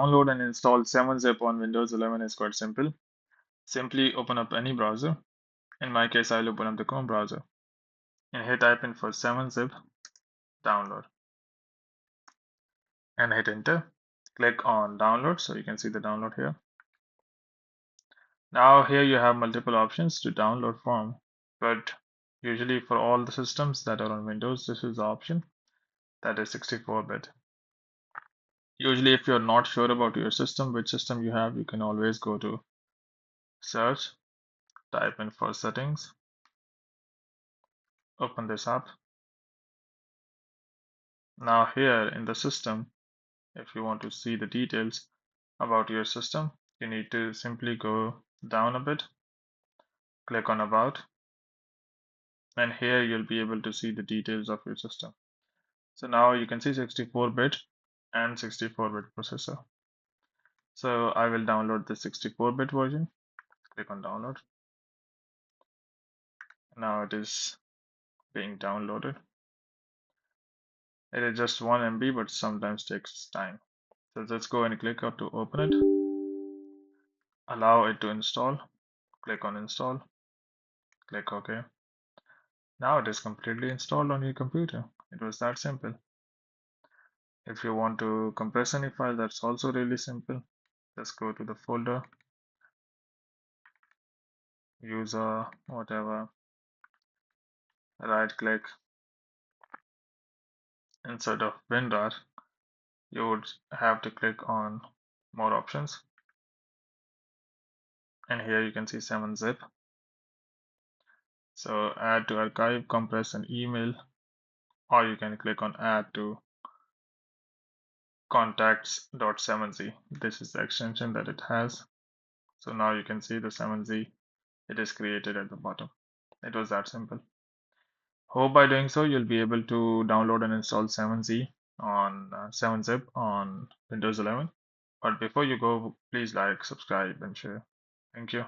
Download and install 7-zip on Windows 11 is quite simple. Simply open up any browser. In my case, I'll open up the Chrome browser. And here type in for 7-zip download. And hit enter. Click on download so you can see the download here. Now here you have multiple options to download from, but usually for all the systems that are on Windows, this is the option that is 64-bit. Usually if you're not sure about your system, which system you have, you can always go to search, type in for settings, open this up. Now here in the system, if you want to see the details about your system, you need to simply go down a bit, click on about, and here you'll be able to see the details of your system. So now you can see 64-bit and 64-bit processor. So I will download the 64-bit version. Click on download. Now it is being downloaded. It is just 1 MB, but sometimes takes time. So let's go and click on to open it. Allow it to install. Click on install. Click OK. Now it is completely installed on your computer. It was that simple. If you want to compress any file, that's also really simple. Just go to the folder, user, whatever, right click. Instead of WinRAR, you would have to click on more options. And here you can see 7-zip. So add to archive, compress, and email, or you can click on add to contacts.7z. This is the extension that it has. So now you can see the 7z, it is created at the bottom. It was that simple. Hope by doing so, you'll be able to download and install 7z on 7-zip on Windows 11. But before you go, please like, subscribe, and share. Thank you.